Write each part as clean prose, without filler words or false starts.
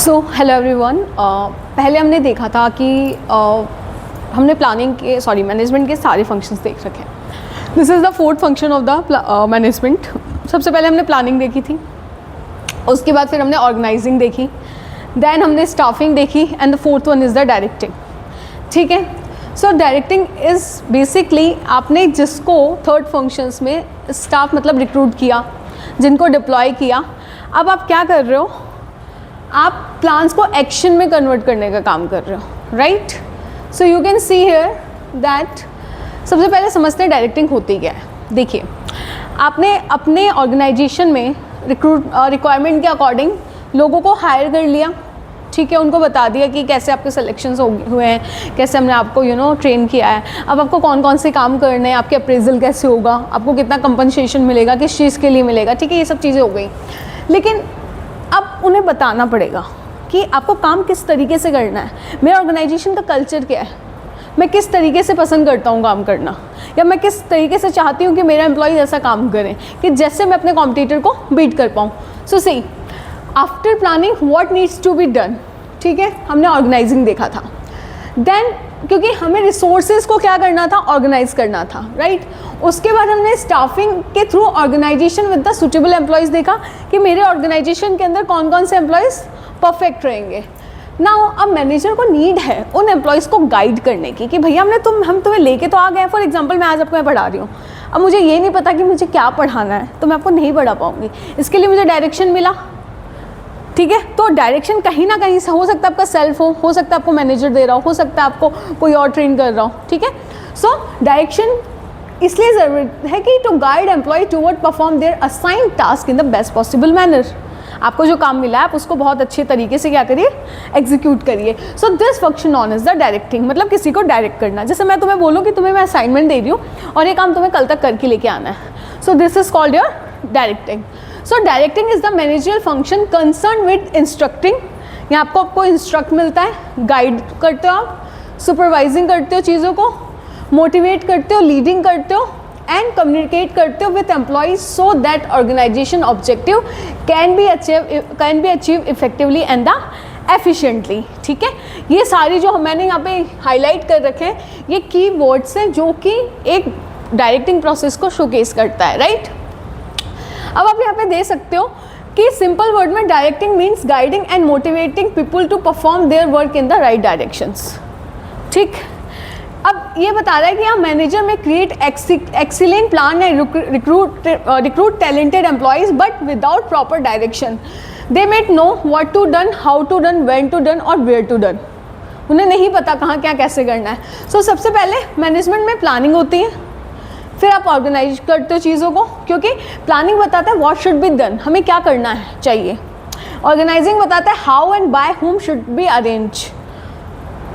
So hello everyone, पहले हमने देखा था कि हमने प्लानिंग के मैनेजमेंट के सारे फंक्शंस देख रखे हैं। This is the fourth function of the management. सबसे पहले हमने प्लानिंग देखी थी, उसके बाद फिर हमने ऑर्गेनाइजिंग देखी, देन हमने स्टाफिंग देखी and the fourth one is the directing. ठीक है, सो डायरेक्टिंग इज़ बेसिकली आपने जिसको थर्ड फंक्शंस में स्टाफ मतलब रिक्रूट किया, जिनको डिप्लॉय किया, अब आप क्या कर रहे हो, आप प्लान्स को एक्शन में कन्वर्ट करने का काम कर रहे हो, right. So you can see here that सबसे पहले समझते हैं डायरेक्टिंग होती क्या है। देखिए, आपने अपने ऑर्गेनाइजेशन में रिक्वायरमेंट के अकॉर्डिंग लोगों को हायर कर लिया, ठीक है, उनको बता दिया कि कैसे आपके सिलेक्शंस हुए हैं, कैसे हमने आपको ट्रेन किया है, अब आपको कौन कौन से काम करने हैं, आपके अप्रेजल कैसे होगा, आपको कितना कंपनसेशन मिलेगा, किस चीज़ के लिए मिलेगा, ठीक है, ये सब चीज़ें हो गई। लेकिन अब उन्हें बताना पड़ेगा कि आपको काम किस तरीके से करना है, मेरा ऑर्गेनाइजेशन का कल्चर क्या है, मैं किस तरीके से पसंद करता हूँ काम करना, या मैं किस तरीके से चाहती हूँ कि मेरा एम्प्लॉय ऐसा काम करें कि जैसे मैं अपने कॉम्पिटिटर को बीट कर पाऊँ। So see after planning what needs to be done, ठीक है, हमने ऑर्गेनाइजिंग देखा था। देन क्योंकि हमें रिसोर्सेज को क्या करना था, ऑर्गेनाइज करना था, राइट। उसके बाद हमने स्टाफिंग के through organisation with the suitable employees देखा कि मेरे ऑर्गेनाइजेशन के अंदर कौन कौन से एम्प्लॉयज़ परफेक्ट रहेंगे। नाउ अब मैनेजर को नीड है उन एम्प्लॉयज़ को गाइड करने की कि भैया हम तुम्हें लेके तो आ गए। फॉर एग्जांपल मैं आज आपको मैं पढ़ा रही हूँ, अब मुझे ये नहीं पता कि मुझे क्या पढ़ाना है, तो मैं आपको नहीं पढ़ा पाऊँगी। इसके लिए मुझे डायरेक्शन मिला, ठीक है, तो डायरेक्शन कहीं ना कहीं से हो सकता है आपका सेल्फ हो सकता है आपको मैनेजर दे रहा हो सकता है आपको कोई और ट्रेन कर रहा हो, ठीक है। सो डायरेक्शन इसलिए ज़रूरत है कि to guide employ toward perform their assigned task in the best possible manner. आपको जो काम मिला है आप उसको बहुत अच्छे तरीके से क्या करिए, एग्जीक्यूट करिए। So this function non is the directing, मतलब किसी को डायरेक्ट करना। जैसे मैं तुम्हें बोलूँ कि तुम्हें मैं असाइनमेंट दे रही हूँ और ये काम तुम्हें कल तक करके लेके आना है, so this is called your directing. So directing is the managerial function concern with instructing. यहाँ आपको इंस्ट्रक्ट मिलता है, गाइड करते हो आप, सुपरवाइजिंग करते हो चीज़ों को, मोटिवेट करते हो, लीडिंग करते हो एंड कम्युनिकेट करते हो with employees so that organisation objective can be achieve effectively and the efficiently. ठीक है, ये सारी जो मैंने यहाँ पे हाईलाइट कर रखे हैं ये की वर्ड्स हैं जो कि एक डायरेक्टिंग प्रोसेस को शोकेस करता है, राइट। अब आप यहाँ पे दे सकते हो कि सिंपल वर्ड में directing means guiding and motivating people to perform their work in the right directions. ठीक, अब ये बता रहा है कि आप manager may create excellent plan and recruit talented employees but without proper direction they might know what to done, how to done, when to done और where to done. उन्हें नहीं पता कहाँ क्या कैसे करना है। सो सबसे पहले मैनेजमेंट में प्लानिंग होती है, फिर आप ऑर्गेनाइज करते हो चीज़ों को, क्योंकि प्लानिंग बताता है व्हाट शुड बी डन, हमें क्या करना है चाहिए। ऑर्गेनाइजिंग बताता है how and by whom should be arrange.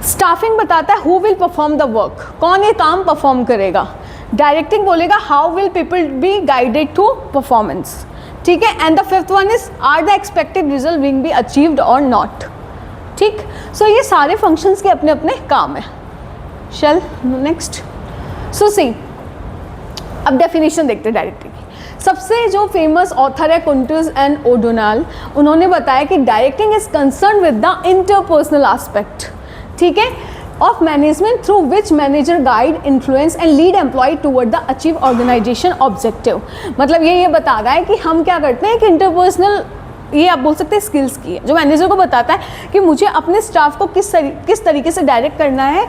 Staffing बताता है who will perform the work, कौन ये काम परफॉर्म करेगा। डायरेक्टिंग बोलेगा how will people be guided to performance. ठीक है, and the fifth one is are the expected result will be achieved और नॉट। ठीक, सो ये सारे फंक्शंस के अपने अपने काम है। चल नेक्स्ट, सो सी अब डेफिनेशन देखते हैं डायरेक्टिंग की। सबसे जो फेमस ऑथर है कुंटज एंड ओडोनाल, उन्होंने बताया कि directing is concern with the interpersonal aspect, ठीक है, of management through which manager guide, influence and lead employ toward the achieve organisation objective. मतलब ये बता रहा है कि हम क्या करते हैं कि इंटरपर्सनल, ये आप बोल सकते हैं स्किल्स की है, जो मैनेजर को बताता है कि मुझे अपने स्टाफ को किस तरीके से डायरेक्ट करना है,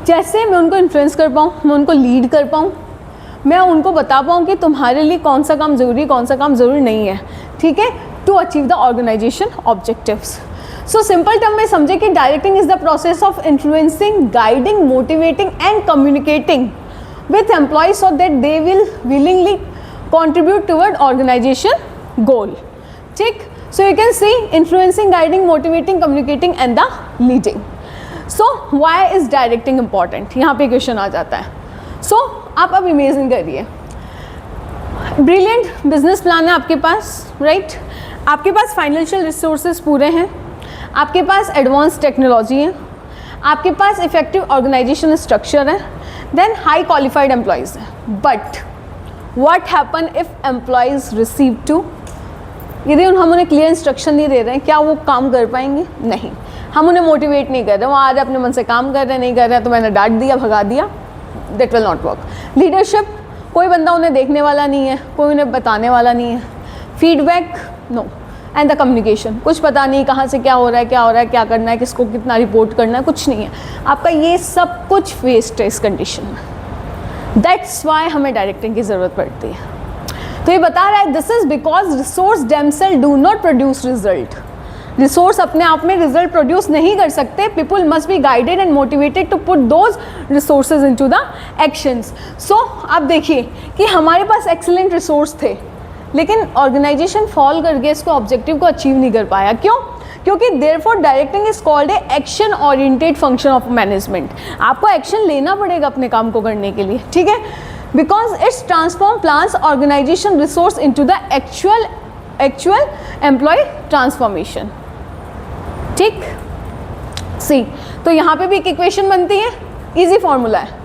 जैसे मैं उनको इन्फ्लुएंस कर पाऊँ, मैं उनको लीड कर पाऊँ, मैं उनको बता पाऊँ कि तुम्हारे लिए कौन सा काम ज़रूरी, कौन सा काम ज़रूरी नहीं है, ठीक है, to achieve the organisation objectives. So simple term में समझे कि directing is the process of influencing, guiding, motivating and communicating with employees so that they will willingly contribute toward organisation goal. ठीक, so you can see influencing, guiding, motivating, communicating and the leading. So why is directing important, यहाँ पे question आ जाता है। सो आप अब imagine करिए, brilliant business plan है आपके पास, राइट, आपके पास फाइनेंशियल रिसोर्सेज पूरे हैं, आपके पास एडवांस टेक्नोलॉजी है, आपके पास इफेक्टिव ऑर्गेनाइजेशन स्ट्रक्चर है, देन हाई क्वालिफाइड एम्प्लॉयज़ है। But what happen if employees receive to यदि हम उन्हें क्लियर इंस्ट्रक्शन नहीं दे रहे हैं, क्या वो काम कर पाएंगे? नहीं। हम उन्हें मोटिवेट नहीं कर रहे, वो आ रहे अपने मन से काम कर रहे, नहीं कर रहे तो मैंने डांट दिया, भगा दिया, that will not work. Leadership, कोई बंदा उन्हें देखने वाला नहीं है, कोई उन्हें बताने वाला नहीं है। Feedback, no. And the communication, कुछ पता नहीं कहाँ से क्या हो रहा है, क्या करना है, किसको कितना रिपोर्ट करना है, कुछ नहीं है आपका। ये सब कुछ वेस्ट है इस कंडीशन में। दैट्स वाई हमें डायरेक्टिंग की ज़रूरत पड़ती है। तो ये बता रहा है this is because resource themselves do not produce result. Resource अपने आप में रिजल्ट प्रोड्यूस नहीं कर सकते। People must be guided and motivated to put those resources into the actions. So आप देखिए कि हमारे पास एक्सीलेंट रिसोर्स थे, लेकिन ऑर्गेनाइजेशन फॉल करके इसको ऑब्जेक्टिव को अचीव नहीं कर पाया। क्यों? क्योंकि therefore directing is called a action oriented function of management. आपको एक्शन लेना पड़ेगा अपने काम को करने के लिए, ठीक है? Because it's transform plans organisation resource into the actual employ transformation. ठीक, सी, तो यहाँ पे भी एक इक्वेशन बनती है, इजी फॉर्मूला है।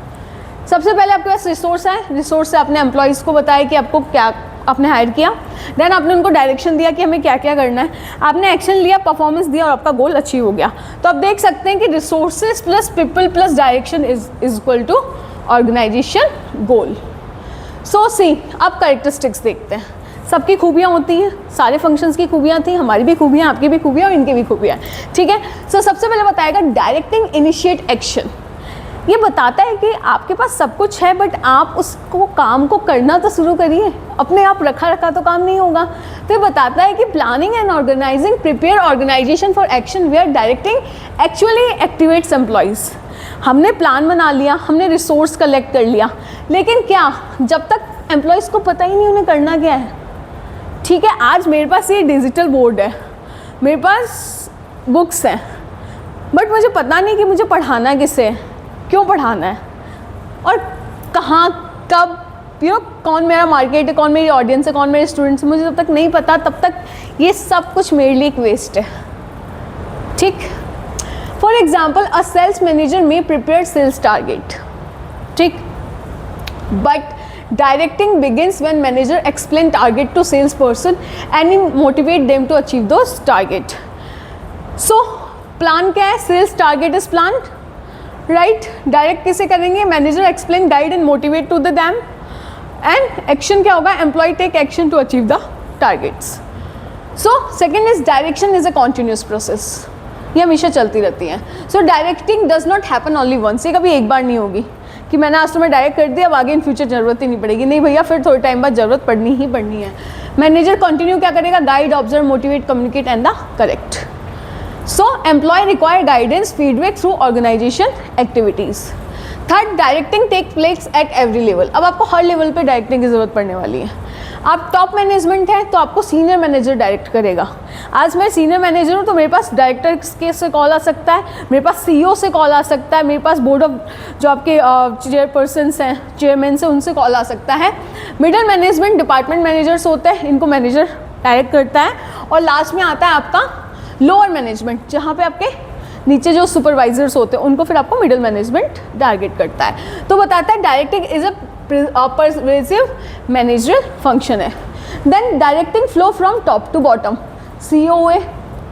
सबसे पहले आपके पास रिसोर्स है, रिसोर्स से आपने एम्प्लॉयज़ को बताया कि आपको क्या आपने हायर किया, देन आपने उनको डायरेक्शन दिया कि हमें क्या क्या करना है, आपने एक्शन लिया, परफॉर्मेंस दिया और आपका गोल अचीव हो गया। तो आप देख सकते हैं कि resources plus people plus direction is equal to organisation goal. So see, अब कैरेक्टरिस्टिक्स देखते हैं। सबकी खूबियाँ होती हैं, सारे फंक्शंस की खूबियाँ थी, हमारी भी खूबियाँ, आपकी भी खूबियाँ और इनकी भी खूबियाँ, ठीक है? सो सबसे पहले बताएगा डायरेक्टिंग इनिशिएट एक्शन। ये बताता है कि आपके पास सब कुछ है, बट आप उसको काम को करना तो शुरू करिए। अपने आप रखा रखा तो काम नहीं होगा। तो ये बताता है कि planning and organising prepare organisation for action where directing actually activates employees. हमने प्लान बना लिया, हमने रिसोर्स कलेक्ट कर लिया, लेकिन क्या जब तक एम्प्लॉयज़ को पता ही नहीं उन्हें करना क्या है। ठीक है, आज मेरे पास ये डिजिटल बोर्ड है, मेरे पास बुक्स हैं, बट मुझे पता नहीं कि मुझे पढ़ाना किसे है, क्यों पढ़ाना है और कहाँ कब, कौन मेरा मार्केट है, कौन मेरी ऑडियंस है, कौन मेरे स्टूडेंट्स हैं, मुझे जब तक नहीं पता तब तक ये सब कुछ मेरे लिए एक वेस्ट है। ठीक, for example a sales manager may prepare sales target, ठीक, but directing begins when manager explain target to sales person and motivate them to achieve those target. So plan क्या है? Sales target is planned, right? Direct किसे करेंगे? Manager explain, guide and motivate to the them, and action क्या होगा? Employee take action to achieve the targets. So second is direction is a continuous process. ये हमेशा चलती रहती है। So directing does not happen only once. ये कभी एक बार नहीं होगी कि मैंने आज तुम्हें डायरेक्ट कर दिया, अब आगे इन फ्यूचर ज़रूरत ही नहीं पड़ेगी। नहीं भैया, फिर थोड़े टाइम बाद ज़रूरत पड़नी ही पड़नी है। मैनेजर कंटिन्यू क्या करेगा? Guide, observe, motivate, communicate and the correct. So employ require guidance, feedback through organisation activities. Third, directing take place at every level. अब आपको हर लेवल पे डायरेक्टिंग की ज़रूरत पड़ने वाली है। आप टॉप मैनेजमेंट है तो आपको सीनियर मैनेजर डायरेक्ट करेगा। आज मैं सीनियर मैनेजर हूँ तो मेरे पास डायरेक्टर के से कॉल आ सकता है, मेरे पास सीईओ से कॉल आ सकता है, मेरे पास बोर्ड ऑफ जो आपके चेयरपर्सन्स हैं, चेयरमैन से, उनसे कॉल आ सकता है। मिडिल मैनेजमेंट डिपार्टमेंट मैनेजर्स होते हैं, इनको मैनेजर डायरेक्ट करता है। और लास्ट में आता है आपका लोअर मैनेजमेंट, जहाँ पे आपके नीचे जो सुपरवाइजर्स होते हैं उनको फिर आपको मिडिल मैनेजमेंट टारगेट करता है। तो बताता है directing is a pervasive managerial function है। Then directing flow from top to bottom, CEO हुए,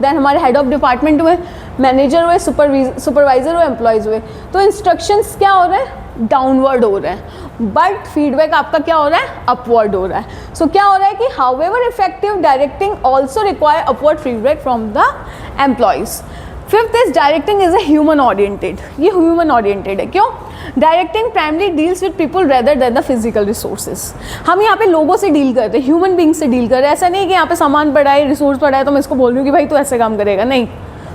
देन हमारे हेड ऑफ डिपार्टमेंट हुए, मैनेजर हुए, सुपरवाइजर हुए, एम्प्लॉयज़ हुए। तो इंस्ट्रक्शंस क्या हो रहे हैं? डाउनवर्ड हो रहे हैं, बट फीडबैक आपका क्या हो रहा है? अपवर्ड हो रहा है। सो क्या हो रहा है कि however effective directing also require upward feedback from the employees. Fifth is directing is a human oriented. ये ह्यूमन ओरिएंटेड है। क्यों? Directing primarily deals with people rather than the physical resources. हम यहाँ पे लोगों से डील कर रहे हैं, ह्यूमन बींग से डील कर रहे हैं। ऐसा नहीं कि यहाँ पे सामान पड़ा है, रिसोर्स पड़ा है तो मैं इसको बोल रही हूँ कि भाई तू ऐसे काम करेगा। नहीं,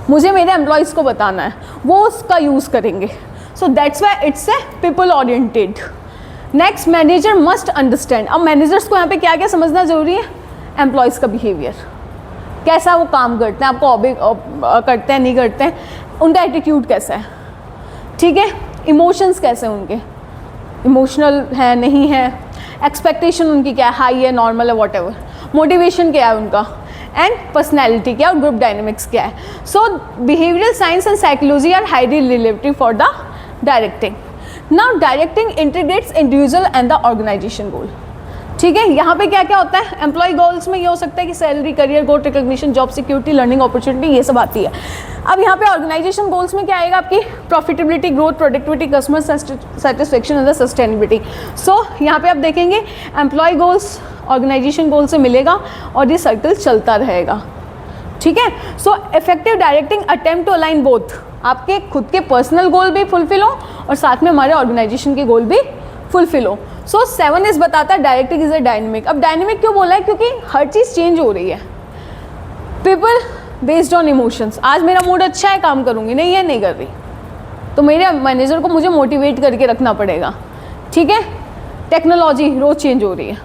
मुझे मेरे एम्प्लॉयज़ को बताना है, वो उसका यूज़ करेंगे। सो that's why it's a people oriented. Next, manager must understand. अब मैनेजर्स को यहाँ पे क्या क्या समझना जरूरी है? एम्प्लॉयज़ का बिहेवियर, कैसा वो काम करते हैं, आपको ऑबे करते हैं नहीं करते हैं, उनका एटीट्यूड कैसा है, ठीक है, इमोशंस कैसे हैं उनके, इमोशनल है नहीं है, एक्सपेक्टेशन उनकी क्या है, हाई है, नॉर्मल है, वॉट एवर, मोटिवेशन क्या है उनका, एंड पर्सनैलिटी क्या और ग्रुप डायनेमिक्स क्या है। So behavioural science and psychology are highly relative for the directing. Now directing integrates individual and the organisation goal. ठीक है। यहाँ पे क्या क्या होता है, एम्प्लॉय गोल्स में ये हो सकता है कि salary, career growth, recognition, job security, learning opportunity, ये सब आती है। अब यहाँ पे ऑर्गेनाइजेशन गोल्स में क्या आएगा, आपकी profitability, growth, productivity, customer satisfaction and sustainability. So यहाँ पे आप देखेंगे एम्प्लॉय गोल्स ऑर्गेनाइजेशन गोल से मिलेगा और ये सर्कल चलता रहेगा। ठीक है। So effective directing attempt to align both, आपके खुद के पर्सनल गोल भी फुलफिल हो और साथ में हमारे ऑर्गेनाइजेशन के गोल भी फुलफिल हो। सो 7 इस बताता है डायरेक्टिंग इज अ डायनेमिक। अब डायनेमिक क्यों बोला है, क्योंकि हर चीज़ चेंज हो रही है। पीपल बेस्ड ऑन इमोशंस, आज मेरा मूड अच्छा है काम करूँगी, नहीं है नहीं कर रही, तो मेरे मैनेजर को मुझे मोटिवेट करके रखना पड़ेगा। ठीक है। टेक्नोलॉजी रोज चेंज हो रही है।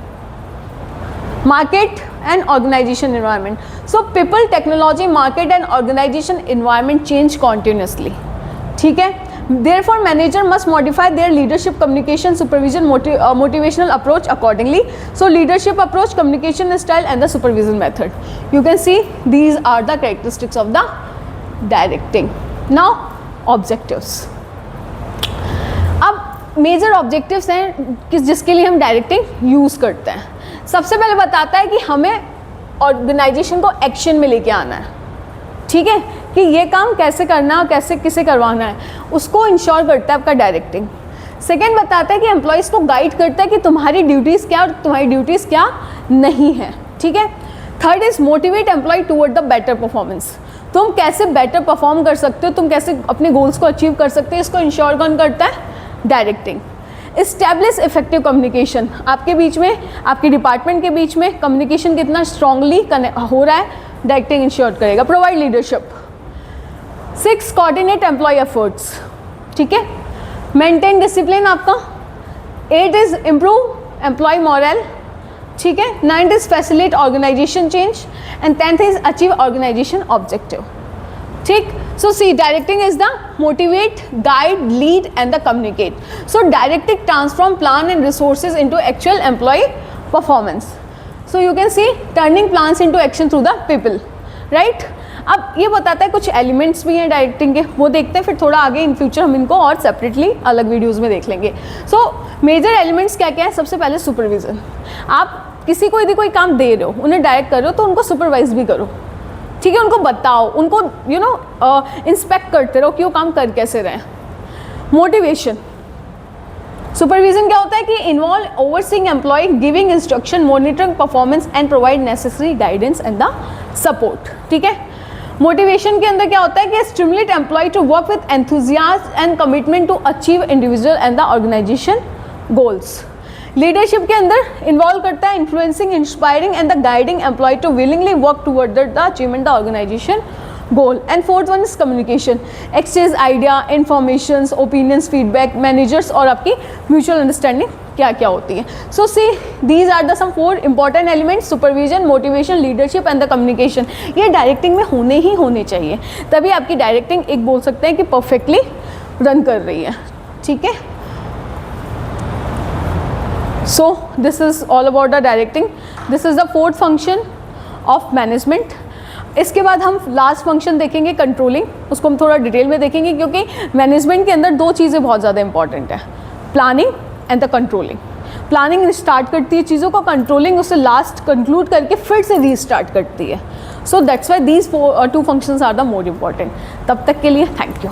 Market and organisation environment, so people, technology, market and organisation environment change continuously. ठीक है। Therefore, manager must modify their leadership, communication, supervision, motivational approach accordingly. So, leadership approach, communication style, and the supervision method. You can see these are the characteristics of the directing. Now, objectives. अब major objectives हैं कि जिसके लिए हम directing use करते हैं। सबसे पहले बताता है कि हमें ऑर्गेनाइजेशन को एक्शन में लेके आना है। ठीक है, कि ये काम कैसे करना है और कैसे किसे करवाना है, उसको इंश्योर करता है आपका डायरेक्टिंग। सेकेंड बताता है कि एम्प्लॉयज़ को गाइड करता है कि तुम्हारी ड्यूटीज़ क्या और तुम्हारी ड्यूटीज़ क्या नहीं है। ठीक है। Third is motivate employ toward the better performance, तुम कैसे बेटर परफॉर्म कर सकते हो, तुम कैसे अपने गोल्स को अचीव कर सकते हो, इसको इंश्योर कौन करता है, डायरेक्टिंग। इस्टेब्लिश इफेक्टिव कम्युनिकेशन, आपके बीच में, आपके डिपार्टमेंट के बीच में कम्युनिकेशन कितना स्ट्रांगली हो रहा है, डायरेक्टिंग इंश्योर करेगा। Provide leadership. 6 coordinate employ efforts. ठीक है। मेंटेन डिसिप्लिन आपका। 8 इज इम्प्रूव एम्प्लॉय मॉरल। ठीक है। 9 is facilitate organisation change and 10th is achieve organisation objective. ठीक। So see, directing is the motivate, guide, lead and the communicate. So directing transform plan and resources into actual employee performance. So you can see turning plans into action through the people, right? अब ये बताता है कुछ elements भी हैं directing के, वो देखते हैं फिर थोड़ा आगे इन फ्यूचर हम इनको और सेपरेटली अलग वीडियोस में देख लेंगे। सो मेजर एलिमेंट्स क्या क्या है, सबसे पहले सुपरविजन। आप किसी को यदि कोई काम दे रहे हो, उन्हें डायरेक्ट कर रहे हो, तो उनको सुपरवाइज भी करो। ठीक है। उनको बताओ, उनको इंस्पेक्ट करते रहो कि वो काम कर कैसे रहे हैं। मोटिवेशन। सुपरविजन क्या होता है कि involve overseeing employ, giving instruction, monitoring performance and provide necessary guidance and the support. ठीक है। मोटिवेशन के अंदर क्या होता है कि stimulate employ to work with enthusiasm and commitment to achieve individual and the organisation goals. Leadership के अंदर इन्वॉल्व करता है influencing, inspiring and the guiding employ to willingly work toward the achievement the organisation goal. And fourth one is communication, exchange idea, informations, opinions, feedback, managers और आपकी mutual understanding क्या क्या होती है। So see these are the some 4 important elements, supervision, motivation, leadership and the communication. ये directing में होने ही होने चाहिए, तभी आपकी डायरेक्टिंग एक बोल सकते हैं कि परफेक्टली रन कर रही है। ठीक है। So this is all about the directing. This is the 4th function of management. इसके बाद हम लास्ट फंक्शन देखेंगे कंट्रोलिंग, उसको हम थोड़ा डिटेल में देखेंगे क्योंकि मैनेजमेंट के अंदर 2 चीज़ें बहुत ज़्यादा इंपॉर्टेंट है, planning and the controlling. Planning start करती है चीज़ों को, कंट्रोलिंग उससे लास्ट कंक्लूड करके फिर से रीस्टार्ट करती है। So that's why these 2 functions are the more important. तब तक के लिए थैंक यू।